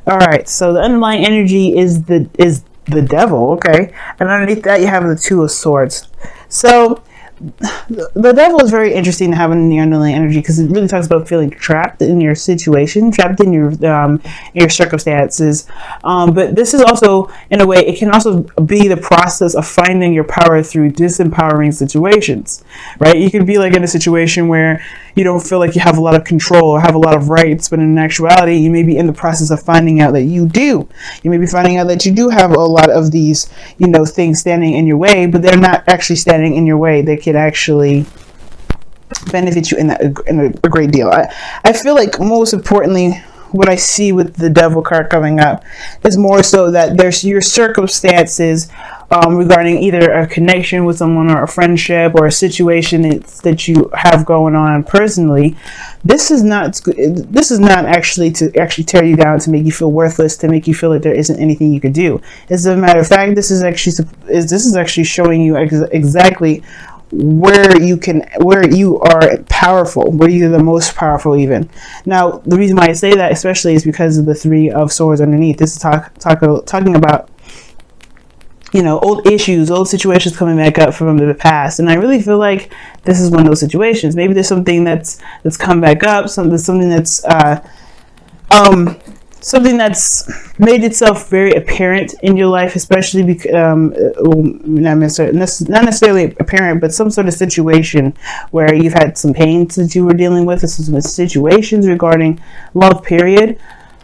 All right, so the underlying energy is the devil, okay? And underneath that you have the Two of Swords. So the devil is very interesting to have in the underlying energy because it really talks about feeling trapped in your situation, trapped in your circumstances. But this is also, in a way, it can also be the process of finding your power through disempowering situations, right? You could be like in a situation where you don't feel like you have a lot of control or have a lot of rights, but in actuality, you may be in the process of finding out that you do. You may be finding out that you do have a lot of these, things standing in your way, but they're not actually standing in your way. They could actually benefit you in a great deal. I feel like most importantly, what I see with the devil card coming up is more so that there's your circumstances regarding either a connection with someone or a friendship or a situation that you have going on personally. This is not actually to tear you down, to make you feel worthless, to make you feel like there isn't anything you could do. As a matter of fact, this is actually showing you exactly where you are powerful, where you're the most powerful even. Now, the reason why I say that especially is because of the Three of Swords underneath. This is talking about old issues, old situations coming back up from the past. And I really feel like this is one of those situations. Maybe there's something that's come back up, something that's made itself very apparent in your life, especially because not necessarily apparent, but some sort of situation where you've had some pains that you were dealing with, some situations regarding love, period.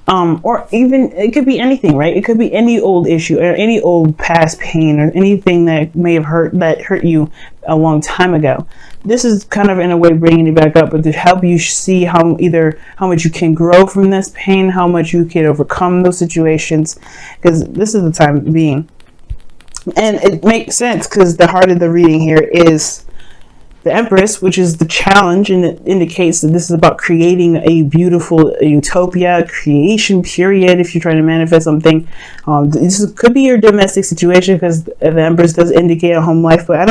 Or even, it could be anything, right? It could be any old issue or any old past pain or anything that may have hurt you a long time ago. This is kind of, in a way, bringing you back up, but to help you see how much you can grow from this pain, how much you can overcome those situations, because this is the time being. And it makes sense because the heart of the reading here is the Empress, which is the challenge, and it indicates that this is about creating a beautiful utopia, creation period. If you're trying to manifest something, this could be your domestic situation, because the Empress does indicate a home life. But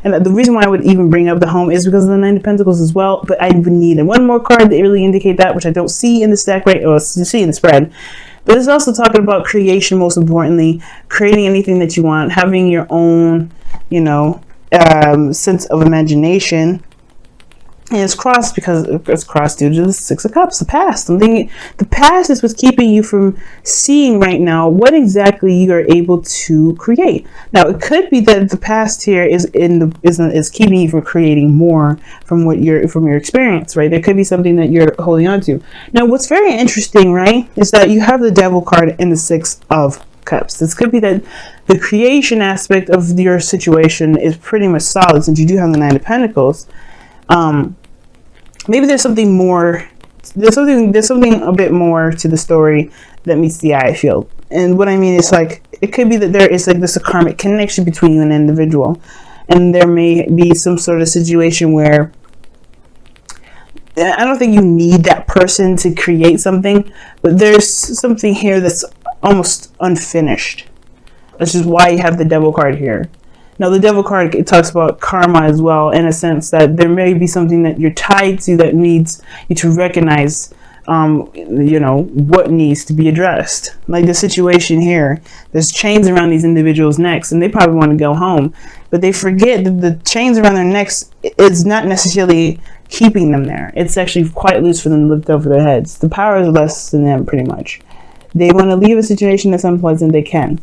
and the reason why I would even bring up the home is because of the Nine of Pentacles as well. But I would need one more card that really indicate that, which I don't see in the stack or see in the spread. But it's also talking about creation, most importantly, creating anything that you want, having your own, sense of imagination. And it's crossed because it's crossed due to the Six of Cups, the past. The past is what's keeping you from seeing right now what exactly you are able to create. Now, it could be that the past here is keeping you from creating more from your experience, right? There could be something that you're holding on to. Now, what's very interesting, right, is that you have the Devil card and the Six of Cups. This could be that the creation aspect of your situation is pretty much solid, since you do have the Nine of Pentacles. Maybe there's something more. There's something a bit more to the story that meets the eye, I feel. And what I mean is, like, it could be that there is like this a karmic connection between you and an individual, and there may be some sort of situation where I don't think you need that person to create something, but there's something here that's almost unfinished. Which is why you have the Devil card here. Now, the Devil card, it talks about karma as well, in a sense that there may be something that you're tied to that needs you to recognize, what needs to be addressed. Like the situation here, there's chains around these individuals' necks, and they probably want to go home, but they forget that the chains around their necks is not necessarily keeping them there. It's actually quite loose for them to lift over their heads. The power is less than them, pretty much. They want to leave a situation that's unpleasant, they can,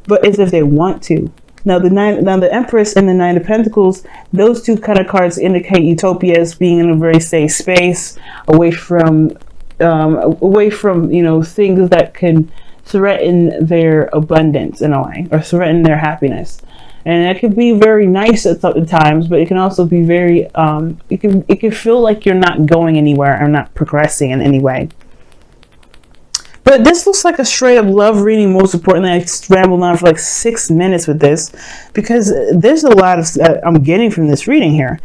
but it's if they want to. Now the Empress and the Nine of Pentacles, those two kind of cards indicate utopias, being in a very safe space, away from things that can threaten their abundance in a way, or threaten their happiness. And it can be very nice at times, but it can also be very it can feel like you're not going anywhere or not progressing in any way. But this looks like a straight up love reading. Most importantly, I rambled on for like 6 minutes with this, because there's a lot of I'm getting from this reading here.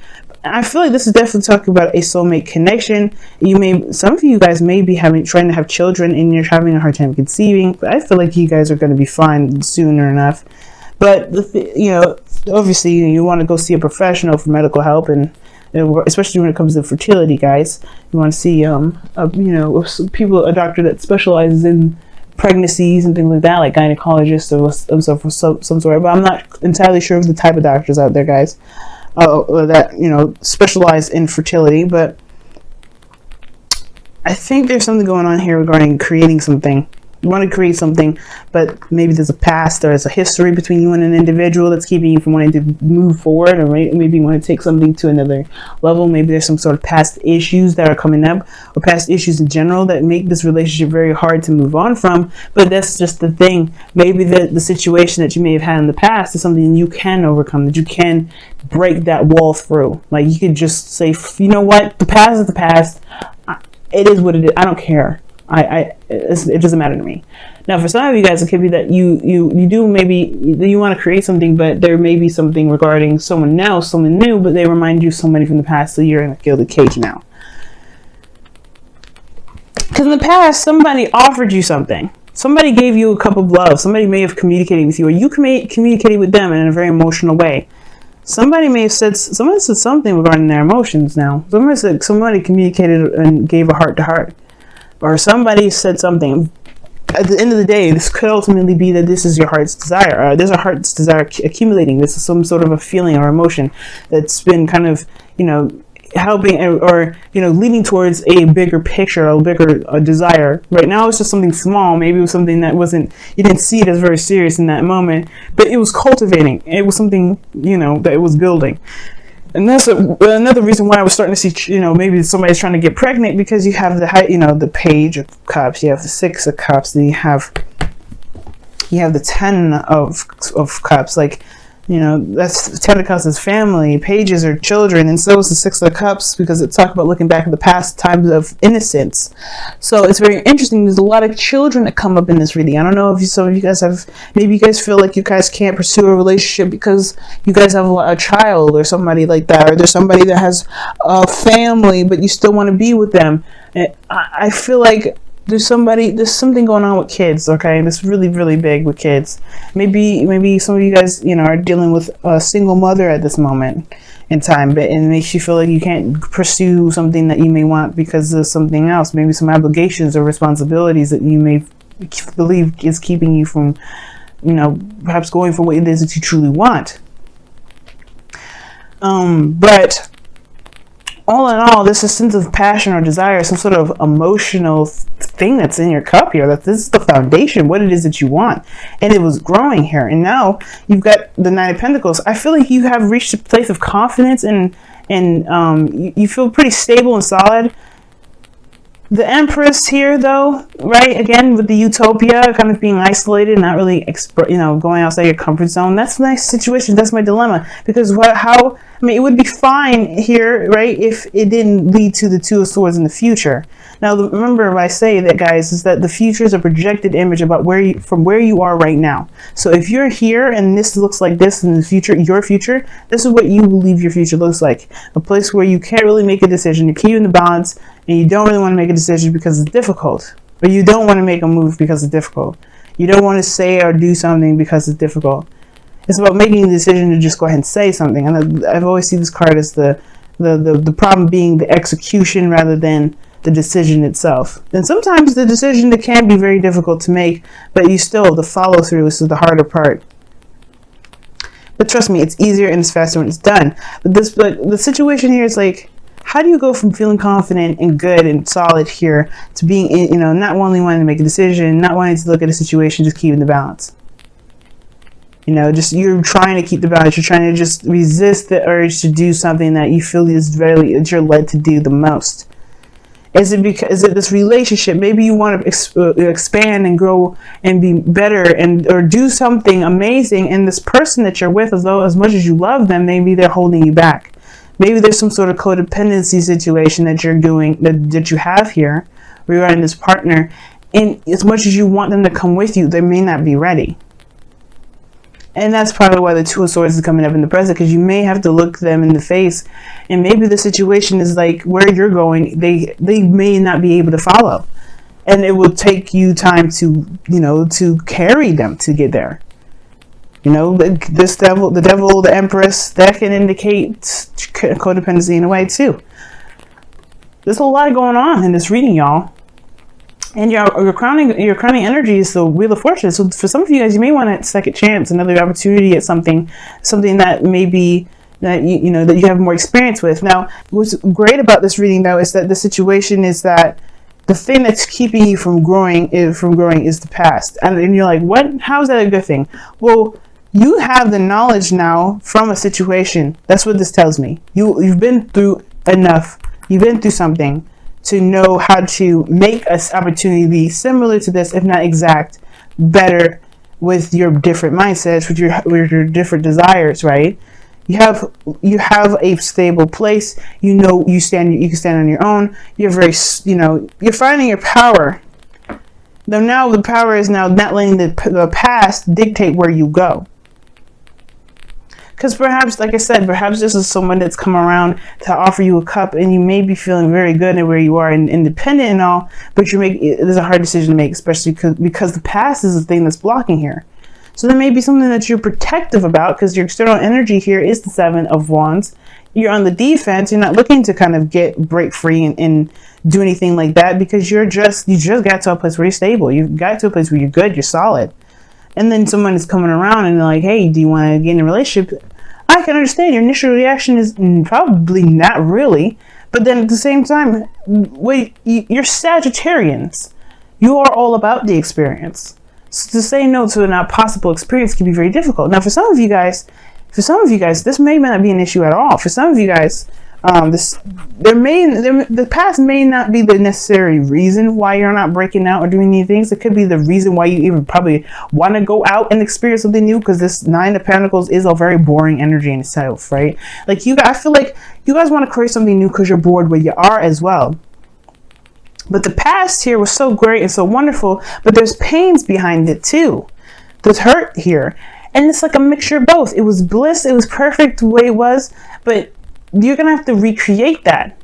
I feel like this is definitely talking about a soulmate connection. Some of you guys may be trying to have children, and you're having a hard time conceiving. But I feel like you guys are going to be fine sooner enough. But obviously, you want to go see a professional for medical help, and especially when it comes to fertility, guys. You want to see a doctor that specializes in pregnancies and things like that, like gynecologists of some sort. But I'm not entirely sure of the type of doctors out there, guys, that, you know, specialize in fertility. But I think there's something going on here regarding creating something. You want to create something, but maybe there's a past or there's a history between you and an individual that's keeping you from wanting to move forward, or maybe you want to take something to another level. Maybe there's some sort of past issues that are coming up, or past issues in general that make this relationship very hard to move on from. But that's just the thing. Maybe the situation that you may have had in the past is something you can overcome, that you can break that wall through. Like, you could just say, you know what, the past is the past. It is what it is. I don't care. It doesn't matter to me. Now, for some of you guys, it could be that you do, maybe you want to create something, but there may be something regarding someone else, someone new, but they remind you of somebody from the past, so you're in a gilded cage now. Because in the past, somebody offered you something. Somebody gave you a cup of love. Somebody may have communicated with you, or you communicated with them in a very emotional way. Somebody said something regarding their emotions now. Somebody communicated and gave a heart to heart. Or somebody said something. At the end of the day, this could ultimately be that this is your heart's desire. There's a heart's desire accumulating. This is some sort of a feeling or emotion that's been kind of, you know, helping, or, you know, leading towards a bigger picture, a bigger desire. Right now, it's just something small. Maybe it was something that you didn't see it as very serious in that moment, but it was cultivating. It was something, you know, that it was building. And that's another reason why I was starting to see, you know, maybe somebody's trying to get pregnant, because you have the Page of Cups, you have the Six of Cups, then you have the Ten of Cups. Like, you know, that's Ten of Cups is family, Pages are children, and so is the Six of Cups, because it talks about looking back at the past times of innocence. So it's very interesting. There's a lot of children that come up in this reading. I don't know if some of you guys have, maybe you guys feel like you guys can't pursue a relationship because you guys have a child or somebody like that, or there's somebody that has a family but you still want to be with them. And I feel like there's something going on with kids, okay? That's really, really big with kids. Maybe some of you guys, you know, are dealing with a single mother at this moment in time, but it makes you feel like you can't pursue something that you may want because of something else, maybe some obligations or responsibilities that you may believe is keeping you from, you know, perhaps going for what it is that you truly want. But all in all, this is a sense of passion or desire, some sort of emotional thing that's in your cup here. That this is the foundation, what it is that you want, and it was growing here. And now you've got the Nine of Pentacles. I feel like you have reached a place of confidence, and you feel pretty stable and solid. The Empress here, though, right? Again, with the utopia, kind of being isolated, not really, you know, going outside your comfort zone. That's a nice situation. That's my dilemma. Because it would be fine here, right, if it didn't lead to the Two of Swords in the future. Now, remember what I say that, guys, is that the future is a projected image about from where you are right now. So if you're here and this looks like this in the future, your future, this is what you believe your future looks like. A place where you can't really make a decision. You're keeping the balance, and you don't really want to make a decision because it's difficult. Or you don't want to make a move because it's difficult. You don't want to say or do something because it's difficult. It's about making a decision to just go ahead and say something. And I've always seen this card as the problem being the execution rather than the decision itself. And sometimes the decision that can be very difficult to make, but the follow through is the harder part. But trust me, it's easier and it's faster when it's done. But the situation here is like, how do you go from feeling confident and good and solid here to being, you know, not only wanting to make a decision, not wanting to look at a situation, just keeping the balance? You know, you're trying to keep the balance. You're trying to just resist the urge to do something that you feel that you're led to do the most. Is it this relationship? Maybe you want to expand and grow and be better or do something amazing. And this person that you're with, although as much as you love them, maybe they're holding you back. Maybe there's some sort of codependency situation that you're doing, that you have here regarding this partner. And as much as you want them to come with you, they may not be ready. And that's probably why the Two of Swords is coming up in the present, because you may have to look them in the face, and maybe the situation is like where you're going, they may not be able to follow, and it will take you time to, you know, to carry them to get there. You know, the devil, the Empress, that can indicate codependency in a way too. There's a lot going on in this reading, y'all. And your crowning energy is the Wheel of Fortune. So for some of you guys, you may want a second chance, another opportunity at something that maybe that you know that you have more experience with. Now, what's great about this reading though is that the situation is that the thing that's keeping you from growing is the past. And you're like, what? How is that a good thing? Well, you have the knowledge now from a situation. That's what this tells me. You've been through enough. You've been through something to know how to make an opportunity similar to this, if not exact, better with your different mindsets, with your different desires, right? You have a stable place. You can stand on your own. You're you're finding your power. Now the power is now not letting the past dictate where you go. Because perhaps, like I said, perhaps this is someone that's come around to offer you a cup, and you may be feeling very good at where you are and independent and all, but there's a hard decision to make, especially because the past is the thing that's blocking here. So there may be something that you're protective about, because your external energy here is the Seven of Wands. You're on the defense. You're not looking to kind of break free and do anything like that, because you just got to a place where you're stable. You got to a place where you're good, you're solid. And then someone is coming around and they're like, hey, do you want to get in a relationship? I can understand your initial reaction is probably not really. But then at the same time, wait, you're Sagittarians. You are all about the experience. So to say no to a not possible experience can be very difficult. Now, for some of you guys, this may not be an issue at all. For some of you guys, the past may not be the necessary reason why you're not breaking out or doing these things. It could be the reason why you even probably want to go out and experience something new, because this Nine of Pentacles is a very boring energy in itself, right? Like I feel like you guys want to create something new because you're bored where you are as well. But the past here was so great and so wonderful, but there's pains behind it too. There's hurt here. And it's like a mixture of both. It was bliss, it was perfect the way it was, but you're gonna have to recreate that,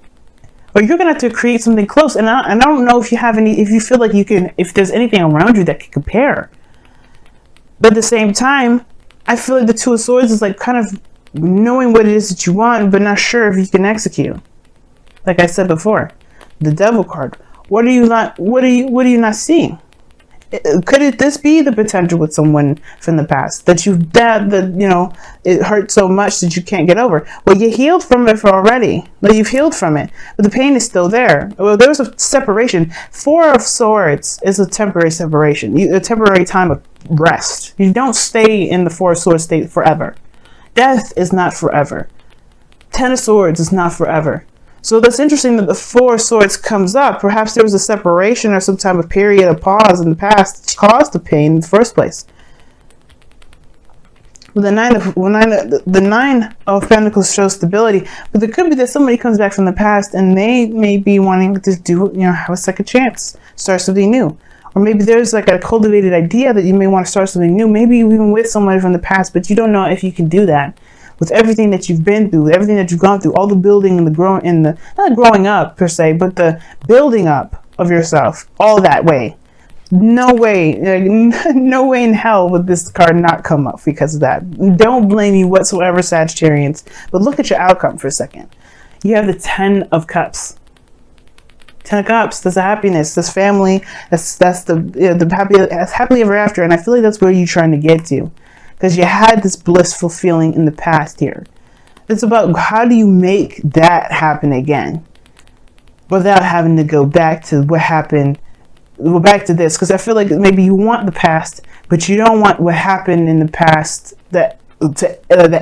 or you're gonna have to create something close. And I don't know if you feel like you can, if there's anything around you that can compare. But at the same time, I feel like the Two of Swords is like kind of knowing what it is that you want, but not sure if you can execute. Like I said before, the Devil card. What are you not seeing? Could this be the potential with someone from the past that it hurt so much that you can't get over? Well, you healed from it already. Like, you've healed from it, but the pain is still there. Well, there was a separation. Four of Swords is a temporary separation, a temporary time of rest. You don't stay in the Four of Swords state forever. Death is not forever. Ten of Swords is not forever. So that's interesting that the Four of Swords comes up. Perhaps there was a separation or some type of period of pause in the past that caused the pain in the first place. Well, the Nine of Pentacles shows stability, but there could be that somebody comes back from the past and they may be wanting to have a second chance, start something new. Or maybe there's like a cultivated idea that you may want to start something new, maybe even with somebody from the past, but you don't know if you can do that. With everything that you've been through, with everything that you've gone through, all the building and not growing up per se, but the building up of yourself, all that way. No way in hell would this card not come up because of that. Don't blame you whatsoever, Sagittarians. But look at your outcome for a second. You have the Ten of Cups. Ten of Cups. That's a happiness. That's family. That's the happily ever after. And I feel like that's where you're trying to get to. Because you had this blissful feeling in the past here. It's about how do you make that happen again without having to go back to what happened. Go back to this, because I feel like maybe you want the past, but you don't want what happened in the past that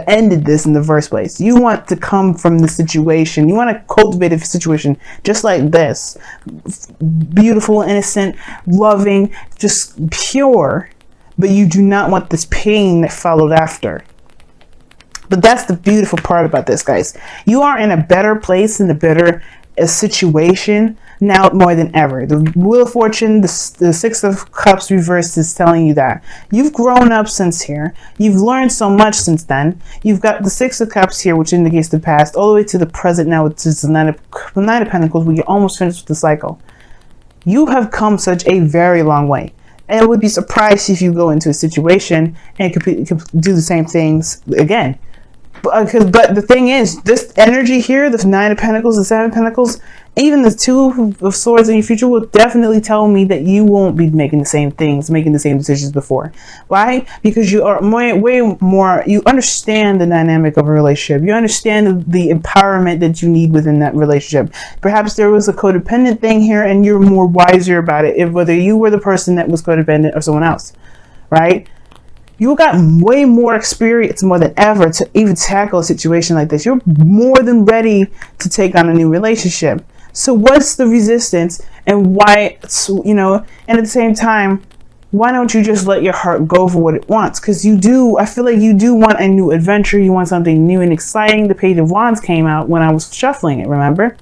ended this in the first place. You want to come from the situation. You want to cultivate a situation just like this. Beautiful, innocent, loving, just pure. But you do not want this pain that followed after. But that's the beautiful part about this, guys. You are in a better place, in a better situation now more than ever. The Wheel of Fortune, the Six of Cups reversed is telling you that. You've grown up since here. You've learned so much since then. You've got the Six of Cups here, which indicates the past, all the way to the present now, which is the Nine of Pentacles, where you're almost finished with the cycle. You have come such a very long way. And I would be surprised if you go into a situation and could do the same things again. But the thing is, this energy here, this Nine of Pentacles, the Seven of Pentacles, Even the Two of Swords in your future will definitely tell me that you won't be making the same things, making the same decisions before. Why? Because you are way more, you understand the dynamic of a relationship. You understand the empowerment that you need within that relationship. Perhaps there was a codependent thing here and you're more wiser about it, if whether you were the person that was codependent or someone else, right? You got way more experience, more than ever, to even tackle a situation like this. You're more than ready to take on a new relationship. So what's the resistance, and why, you know, and at the same time, why don't you just let your heart go for what it wants? Because you do, I feel like you do want a new adventure. You want something new and exciting. The Page of Wands came out when I was shuffling it, remember?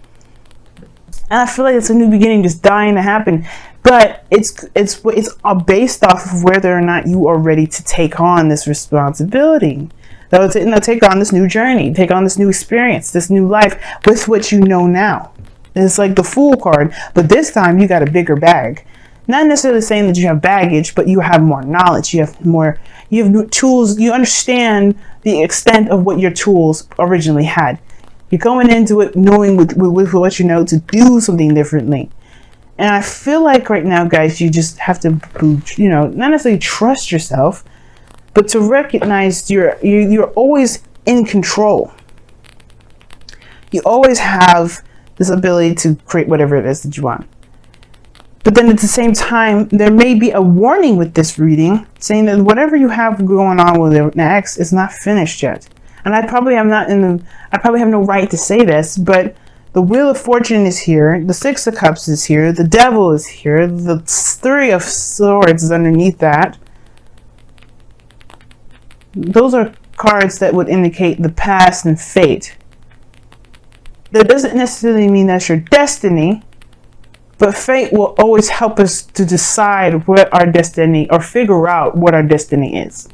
And I feel like it's a new beginning just dying to happen. But it's all based off of whether or not you are ready to take on this responsibility. Take on this new journey, take on this new experience, this new life with what you know now. It's like the Fool card, but this time you got a bigger bag. Not necessarily saying that you have baggage, but you have more knowledge. You have new tools. You understand the extent of what your tools originally had. You're going into it knowing with what you know to do something differently. And I feel like right now, guys, you just have to, you know, not necessarily trust yourself, but to recognize you're always in control. You always have this ability to create whatever it is that you want. But then at the same time, there may be a warning with this reading saying that whatever you have going on with your ex is not finished yet. And I probably have no right to say this, but the Wheel of Fortune is here, the Six of Cups is here, the Devil is here, the Three of Swords is underneath that. Those are cards that would indicate the past and fate. That doesn't necessarily mean that's your destiny, but fate will always help us to decide what our destiny, or figure out what our destiny is.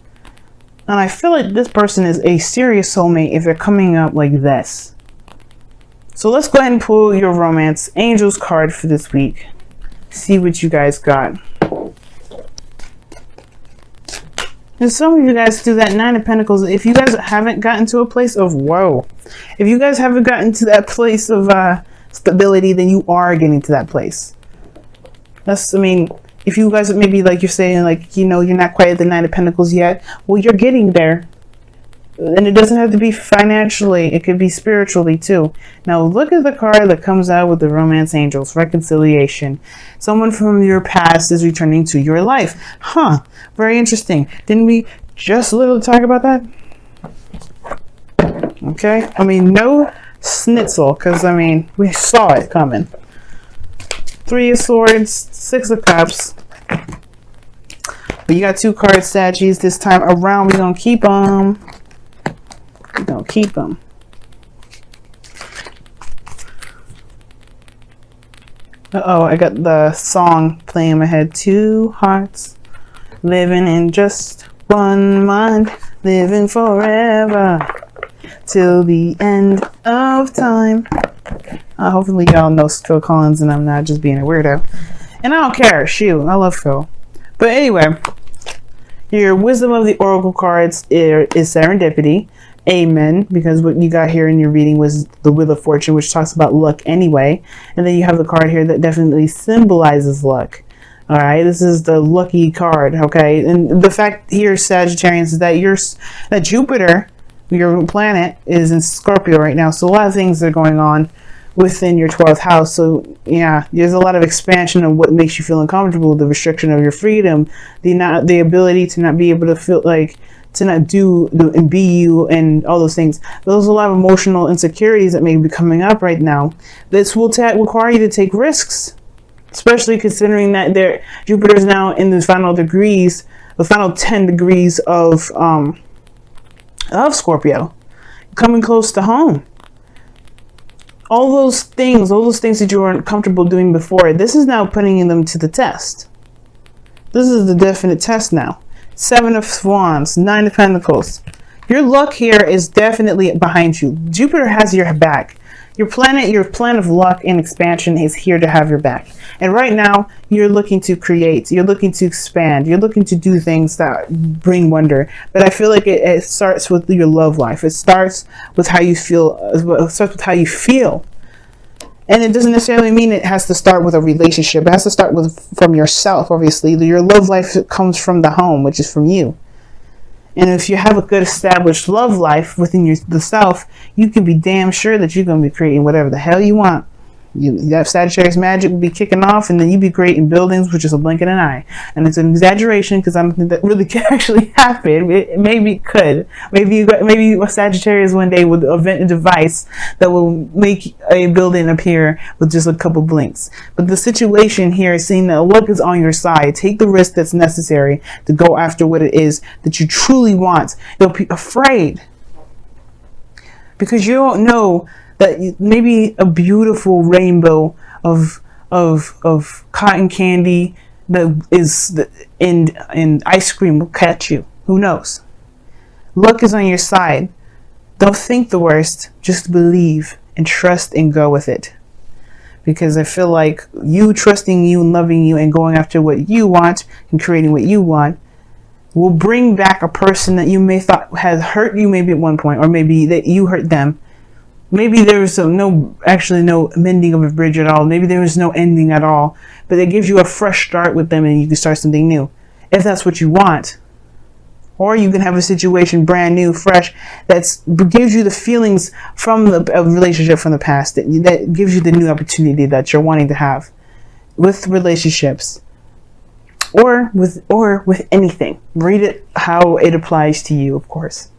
And I feel like this person is a serious soulmate if they're coming up like this. So let's go ahead and pull your Romance Angels card for this week. See what you guys got. And some of you guys do that Nine of Pentacles. If you guys haven't gotten to a place of if you guys haven't gotten to that place of stability, then you are getting to that place. I mean, if you guys maybe like you're saying, like, you know, you're not quite at the Nine of Pentacles yet, well, you're getting there. And it doesn't have to be financially, it could be spiritually too. Now look at the card that comes out with the Romance Angels, Reconciliation. Someone from your past is returning to your life. Huh, very interesting. Didn't we just a little talk about that? Okay, I mean, no schnitzel, because I mean, we saw it coming. Three of Swords, Six of Cups. But you got two cards, Saggies, this time around. We're going to keep them. We're going to keep them. Uh-oh, I got the song playing in my head. Two hearts living in just one mind, living forever till the end of time. Hopefully y'all know Phil Collins and I'm not just being a weirdo. And I don't care. Shoot, I love Phil. But anyway, your Wisdom of the Oracle cards is Serendipity. Amen. Because what you got here in your reading was the Wheel of Fortune, which talks about luck anyway. And then you have the card here that definitely symbolizes luck. All right, this is the lucky card. Okay, and the fact here, Sagittarius, is that Jupiter, your planet, is in Scorpio right now. So a lot of things are going on within your 12th house. So yeah, there's a lot of expansion of what makes you feel uncomfortable, the restriction of your freedom, the ability to not be able to feel like, to not do and be you, and all those things. There's a lot of emotional insecurities that may be coming up right now. This will require you to take risks, especially considering that Jupiter is now in the final degrees, the final 10 degrees of Scorpio, coming close to home. All those things that you weren't comfortable doing before, this is now putting them to the test. This is the definite test now. Seven of Wands, Nine of Pentacles. Your luck here is definitely behind you. Jupiter has your back. Your plan of luck and expansion is here to have your back. And right now, you're looking to create, you're looking to expand, you're looking to do things that bring wonder. But I feel like it starts with your love life. It starts with how you feel. It starts with how you feel. And it doesn't necessarily mean it has to start with a relationship. It has to start with from yourself, obviously. Your love life comes from the home, which is from you. And if you have a good established love life within the self, you can be damn sure that you're going to be creating whatever the hell you want. That Sagittarius magic will be kicking off, and then you'd be creating buildings with just a blink of an eye. And it's an exaggeration because I don't think that really can actually happen. Maybe it could. Maybe a Sagittarius one day would invent a device that will make a building appear with just a couple blinks. But the situation here is seeing that luck is on your side. Take the risk that's necessary to go after what it is that you truly want. Don't be afraid, because you don't know that maybe a beautiful rainbow of cotton candy that is in ice cream will catch you. Who knows? Luck is on your side. Don't think the worst. Just believe and trust and go with it. Because I feel like you trusting you and loving you and going after what you want and creating what you want will bring back a person that you may thought has hurt you maybe at one point, or maybe that you hurt them. Maybe there was no mending of a bridge at all. Maybe there was no ending at all. But it gives you a fresh start with them and you can start something new, if that's what you want. Or you can have a situation brand new, fresh, that gives you the feelings from a relationship from the past, that gives you the new opportunity that you're wanting to have with relationships. Or with anything. Read it how it applies to you, of course.